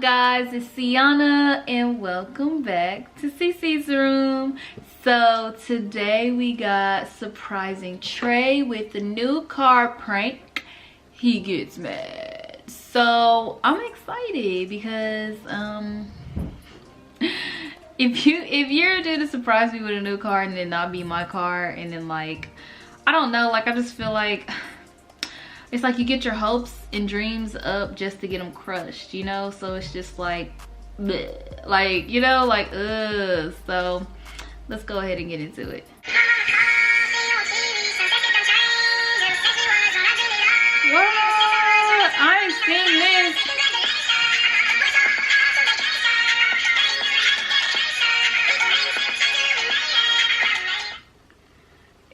up, guys? It's Sienna and welcome back to Cece's room. So today we got surprising Trey with the new car prank. He gets mad. So I'm excited because if you're to surprise me with a new car and then not be my car, and then like I don't know, like I just feel like it's like you get your hopes and dreams up just to get them crushed, you know? So it's just like, bleh. Like, you know, like, ugh. So let's go ahead and get into it. What? I ain't seen this.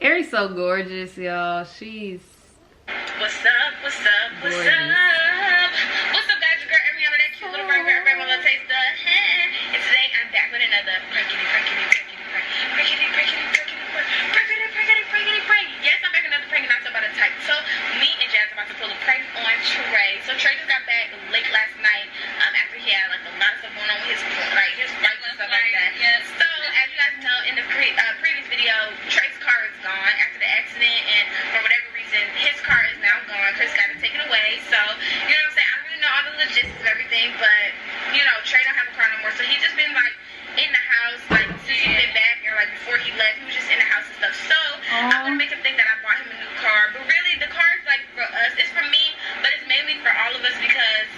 Ari's so gorgeous, y'all. She's What's up? What's up? What's gorgeous. up? What's up, guys? Your girl, Ariana, that cute little brown girl, grandma, little taste of hen. And today I'm back with another prankity. Yes, I'm back with another prank, and I'm about to type. So me and Jazz are about to pull a prank on Trey. So Trey just got back late last night after he had like a lot of stuff going on with his bike and stuff like that. Yes. So as you guys know, in the previous video, Trey's car is gone after the accident, and for whatever reason, his car is now gone. Chris got it taken away. So you know what I'm saying? I don't really know all the logistics of everything, but you know, Trey don't have a car no more. So he's just been like in the house, like since he's been back, or like before he left, he was just in the house and stuff. So I'm gonna make him think that I bought him a new car, but really the car is like for us. It's for me, but it's mainly for all of us because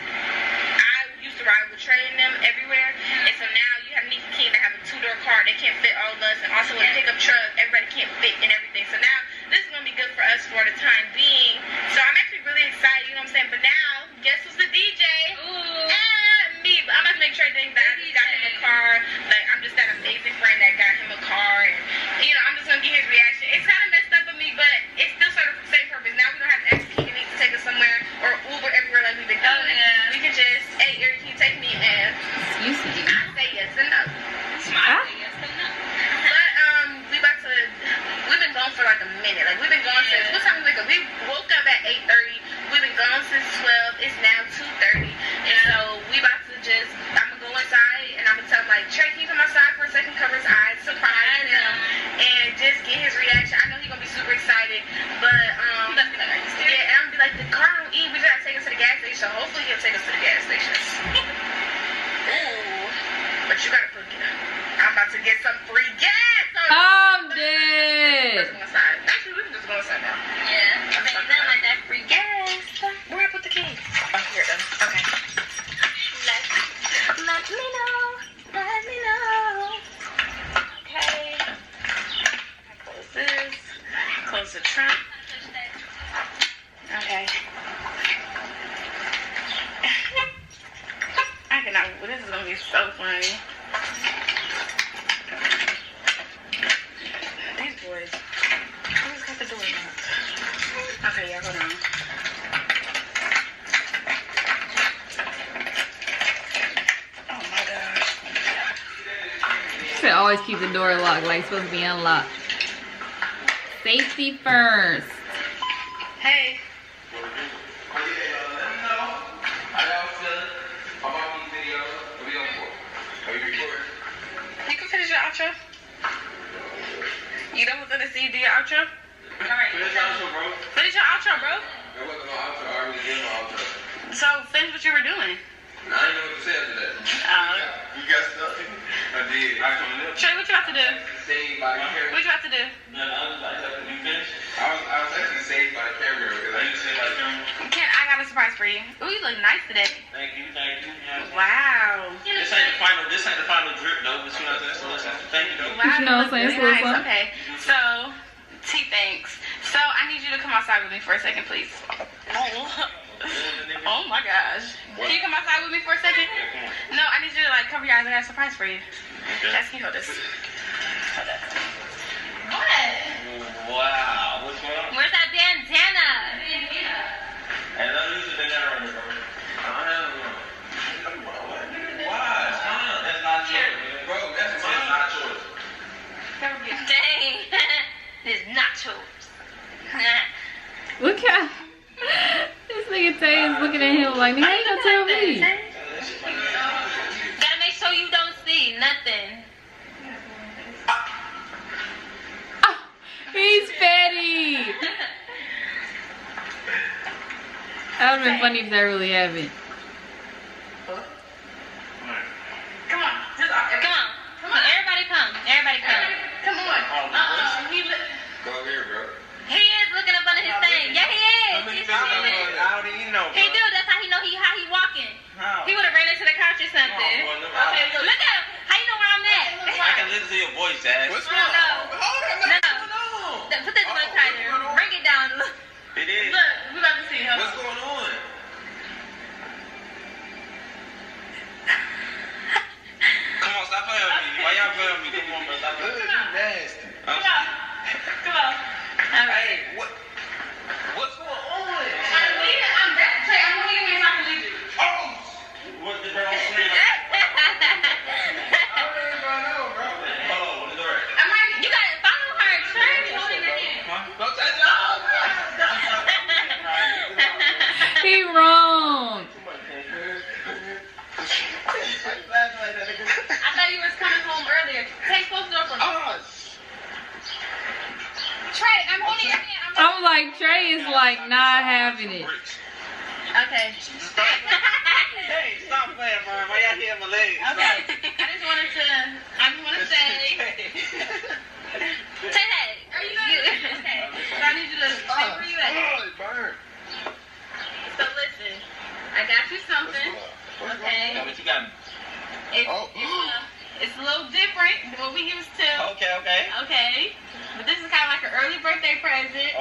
I used to ride with Trey and them everywhere, and so now you have Nick and King that have a two-door car. They can't fit all of us, and also with a pickup truck, everybody can't fit and everything. So now this is gonna be good for us for the time being. So I'm actually really excited, you know what I'm saying? But now, guess who's the DJ? Ooh. Me. But I'm gonna make sure that I just got him a car. Like, I'm just that amazing friend that got him a car, and you know, I'm just gonna get his reaction. It's kind of messed up of me, but it's still sort of the same purpose. Now we don't have to ask King to take us somewhere or Uber everywhere like we've been doing. Yeah. We can just, hey, Eric, can you take me? And you see. I say yes and no. I say yes and no. But we've been gone for like a minute. Like we've been gone since what time we wake up? We woke up at 8:30. We've been gone since 12. It's now 2:30. And so we about to just, I'm gonna go inside and I'm gonna tell him like, Trey, can you come outside for a second, cover his eyes, surprise him, and just get his reaction. I know he's gonna be super excited, but yeah, and I'm gonna be like, the car don't eat. We gotta take us to the gas station. Hopefully he'll take us to the gas station. Ooh, but you gotta cook it. I'm about to get some free gas. So I'm dead. let's go inside. Actually, we can just go inside now. Yeah, I think you don't like that free gas. Where I put the keys? Oh, here it is. Okay. Let me know. Let me know. Okay. I close this. Close the trunk. Okay. I cannot. This is gonna be so funny. These boys. Who's got the door locked? Okay, yeah, hold on. Oh my gosh. You should always keep the door locked, like it's supposed to be unlocked. Safety first. Hey. You can finish your outro. You done with the CD outro? Finish your outro, bro. Finish your outro, bro. There wasn't no outro. I already did my outro. So finish what you were doing. I didn't know what to say after that. You got stuff? I did. Trey, what you about to do? Saved by the camera. What you about to do? No, I was like, you finished? I was actually saved by the camera because I didn't say by the camera. I got a surprise for you. Ooh, you look nice today. Thank you. Wow. This ain't the final drip though, but you know what I'm saying? Thank you though. Wow, You know what I'm saying? you look really Slow, nice. Okay, so thanks. So I need you to come outside with me for a second, please. Oh my gosh. Can you come outside with me for a second? No, I need you to like cover your eyes. I got a surprise for you. Jess, can you hold this? Hold that. What? Wow. What's going on? Where's that bandana? Hey, let me use the bandana on there, bro. Why? That's not yours. Bro, that's not yours. Dang. It's nachos. Look how this nigga Tay is looking at him like, nigga, you ain't gonna tell me. That would have been funny if that really happened. Come on. Just, come on. Come on. Everybody come. Everybody come. Come on. Go over here, bro. He is looking up under his thing. Yeah, he is. How do you know? He do. That's how he know how he walking. How? He would have ran into the couch or something. Okay, look at him. How you know where I'm at? I can listen to your voice, Jazz. What's going on? No. Put this a little tighter. Bring it down. Look. It is. Look, we about to see. What's going on? Come on, stop playing with me. Why y'all playing with me? Come on, bro. Stop playing with me. You nasty. Come on. Come on. All right. Hey, what's going on? I'm leaving. I'm back. Trey, I'm going to leave you so I can leave you. Oh! What the hell is going on? I don't even know, bro. Hold on, what is that? You got to follow her. Trey, holding your hand. Huh? Don't touch it. Oh, He wrong. I thought you was coming home earlier. Hey, close the door for me. Trey, I'm holding your hand. I'm like, Trey is like not having it. Okay. Hey, stop playing, man. Why y'all hitting my legs? Okay. I just wanted to say. Say that. Are you good? Okay. So I need you to say where you at. Oh, it burned. So listen, I got you something. Okay. What you got? It's a little different than what we used to. Okay. Okay. But this is kind of like an early birthday present.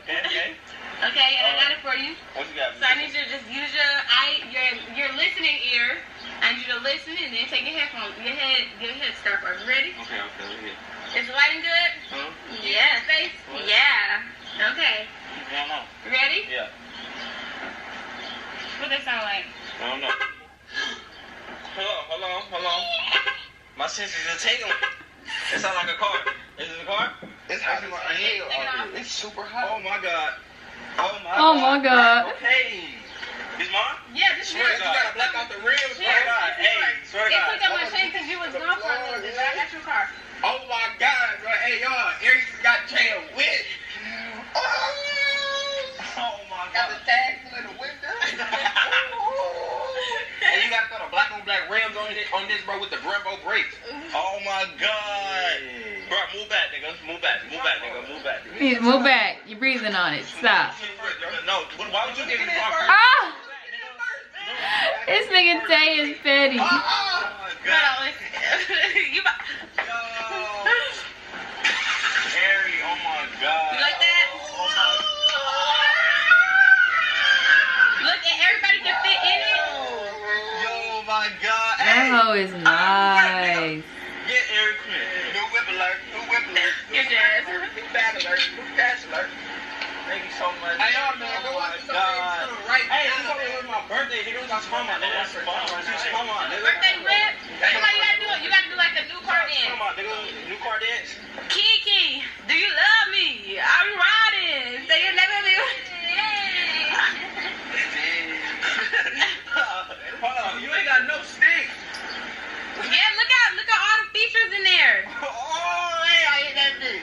Okay. Okay, and I got it for you. What you got? So I need you to just use your listening ear. I need you to listen and then take your headphones. Get your head scarf on. Ready? Okay. Is the lighting good? Huh? Yeah. Face? What? Yeah. Okay. I don't know. Ready? Yeah. What they sound like? I don't know. Hold on. My senses are tingling. It sounds like a car. Is it a car? It's hot as hell. It's super hot. Oh my god. Oh my god. Okay. This mine? Yeah, this is yours. You gotta black out the rims. Swear to God. Swear to It God. took up my chain because you was gone for a little bit, but I got your car. Oh my god, bro. Hey, y'all. Aries got jail wet. Oh my god. Got the tags in the window. And you got to throw the black on black rims on this, bro, with the Brembo brakes. Oh my god. Bro, move back, nigga. Move back. Move back. You're breathing on it. Stop. No, why would you give me the car? Ah! This nigga Tay is petty. Oh my god. You Harry, oh my god. like that? Oh my Look, and everybody can fit in it. Yo, my god. That hoe is nice. Get Eric Quinn. New whip alert. Your jazz. New bag alert. New cash alert. Thank you so much. Hey, y'all, man. Go watch this god. Hey, this is my birthday. Nigga, come on, nigga. Come on, nigga. Birthday whip. Come on, you gotta do it. You gotta do like a new car dance. Come on, nigga. New car dance. Kiki, do you love me? I'm riding. Say your name. Hold on, you ain't got no stick. Yeah, look at all the features in there. Oh, hey, I hit that thing.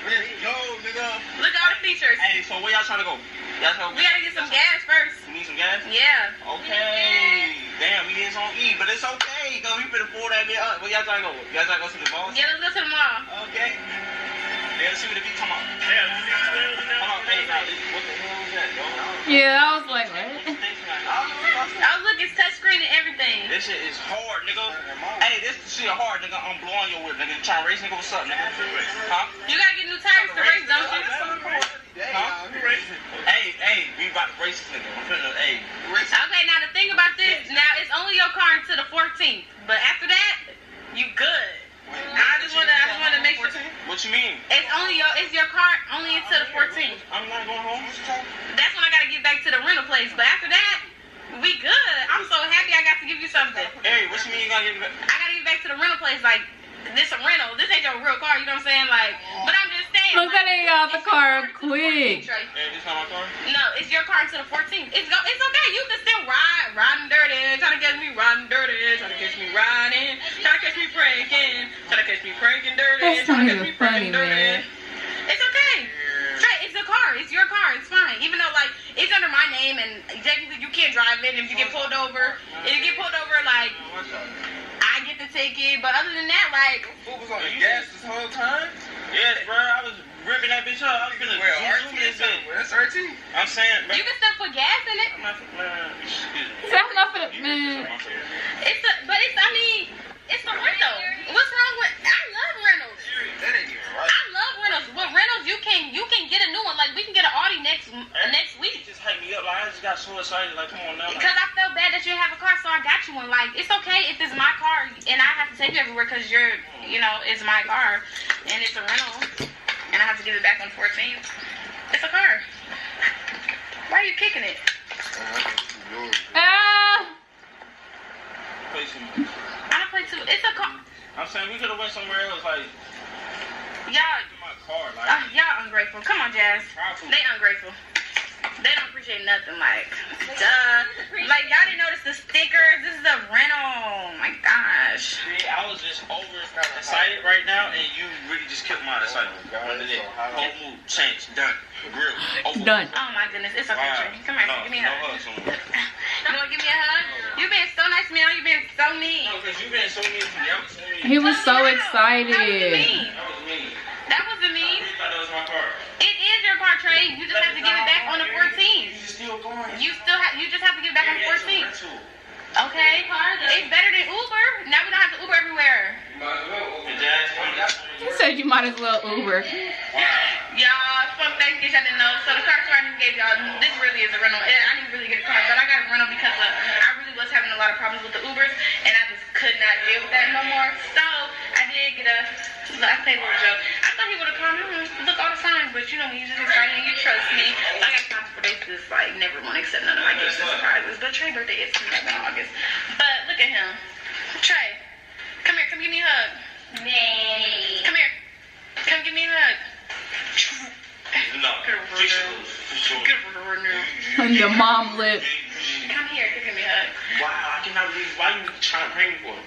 Let's go, nigga. Look at all the features. Hey, so where y'all trying to go? We gotta get some gas first. You need some gas? Yeah. Okay. Damn, we didn't on E, but it's okay, cause we finna pull that bit up. Where y'all trying to go? Y'all trying to go to the boss? Yeah, let's go to the mall. Okay. Yeah, let's see what the beat come on. Yeah, come on, hey, now, what the hell is that, yo? Yeah, I was like, what? Oh, look, it's touchscreen and everything. This shit is hard, nigga. Hey, this shit hard, nigga. I'm blowing your whip, nigga. You trying to race, nigga? What's up, nigga? Huh? You gotta get new tires to race, don't you? Huh? Hey, we about to race this nigga. I'm finna, hey. Okay, now the thing about this, now it's only your car until the 14th, but after that, you good. I just wanna make sure. What you mean? It's your car only until the 14th. I'm not going home. That's when I gotta get back to the rental place, but after that, we good. I'm so happy I got to give you something. Hey, what you mean you gotta get back? I gotta get back to the rental place, like, this a rental. This ain't your real car, you know what I'm saying? Like, but I'm just saying. Look, that nigga got the car quick. Hey, this not my car? No, it's your car until the 14th. It's okay. You can still riding dirty, trying to catch me riding dirty, trying to catch me riding, trying to catch me pranking, trying to catch me pranking dirty, That's trying not to catch me even funny, pranking dirty. man. It's okay. Straight, it's a car. It's your car. It's fine. Even though, like, it's under my name. him, and technically you can't drive it. If you get pulled over, like I get the ticket. But other than that, like, Food was on the gas this whole time. Yes, bro. I was ripping that bitch up. I was gonna zoom this bitch. That's RT. I'm saying, bro. you can still put gas in it. That's not for the man. It's a rental. What's wrong with? I love rentals. That ain't even right. I love rentals. With rentals, you can get a new one. Like we can get an Audi next week. Just hype me up. Like, I just got so excited. Like, come on now. Because I felt bad that you have a car, so I got you one. Like, it's okay if it's my car and I have to take you everywhere because it's my car and it's a rental and I have to give it back on 14th. It's a car. Why are you kicking it? Ah! Play some more. I don't play too. It's a car. I'm saying we could have went somewhere else. Like, Y'all, in my car. Like, y'all ungrateful. Come on, Jazz. They ungrateful. They don't appreciate nothing. Like, duh. Like, y'all didn't notice the stickers. This is a rental. Oh my gosh. see, I was just over excited right now, and you really just killed my excitement. Under that whole move, change, done, grill, over. Done. Oh my goodness. It's okay, Trey. Come here. Give me a hug. hugs on me. You want to give me a hug? You've been so nice to me. You've been so mean. No, because you've been so mean from the outside. He was so How was it excited. mean? That was mean. That wasn't I mean. really thought that was my car. It is your car, Trey. You just have to give it back on the 14th. You still going. You just have to give it back on the 14th. Rental. Okay. It's better than Uber. Now we don't have to Uber everywhere. And Jazz, He said you might as well Uber. Y'all, fun fact, in case y'all didn't know. So the car store I just gave y'all, this really is a rental. I didn't really get a car, but I got a rental because I really was having a lot of problems with the Ubers, and I just could not deal with that no more. So I did get I played a little joke. I thought he would have come look all the signs, but you know, when you just excited and you trust me, I got time for this. Just like never want to accept none of my gifts and surprises. But Trey's birthday is coming up in August. But look at him, Trey. Come here, come give me a hug. Nay. Come here. Come give me a hug. No. On your mom lip. Come here, give me a hug. Wow, I cannot believe. Why you trying to prank me for?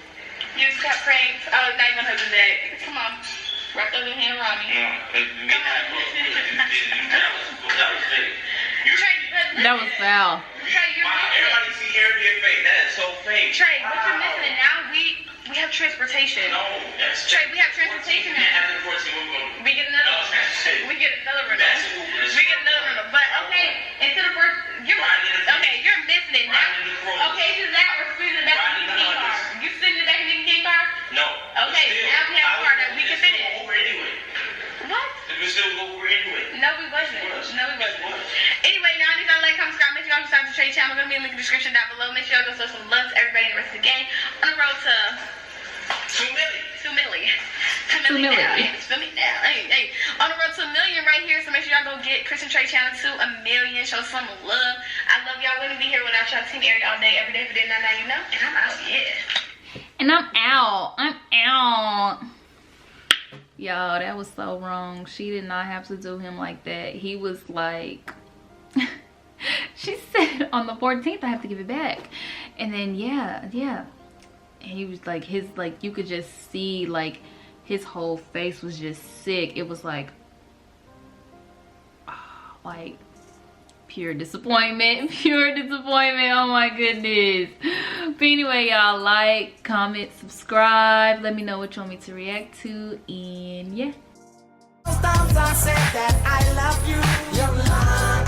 You just got pranked. Oh, now you're gonna hug his dad. Come on. Wrap that little hand around me. Come on. That was foul. Trey, you're missing. Everybody see Harry get fake. That is so fake. Trey, what you're missing it now? We have transportation. No, that's Trey, we have transportation now. We get another one. We get another rental. We get another rental. But okay, instead of first, you're missing it now. Okay, just that or squeeze it back in the king car. You sitting in the back of the king car? No. Okay, now we have a car that we can fit in. Over anyway. What? We still go over anyway. No, we wasn't. Anyway, y'all need to like, comment, subscribe. Make sure y'all subscribe to the Trey channel. Gonna be in the link in the description down below. Make sure y'all go show some love to everybody in the rest of the game. On the road to 2 million. 2 million. 2 million. Feel me now. Hey. On the road to 1 million right here. So make sure y'all go get Chris and Trey channel to 1 million. Show some love. I love y'all. Wouldn't be here without y'all. Team Airy all day, every day. If you didn't know, now you know. And I'm out. Yeah. And I'm out. Yo, that was so wrong. She did not have to do him like that. He was like, she said on the 14th I have to give it back. And then yeah. He was like, you could just see like his whole face was just sick. It was like pure disappointment. Oh my goodness. But anyway, y'all, like, comment, subscribe. Let me know what you want me to react to. And yeah. Sometimes I say that I love you, your love.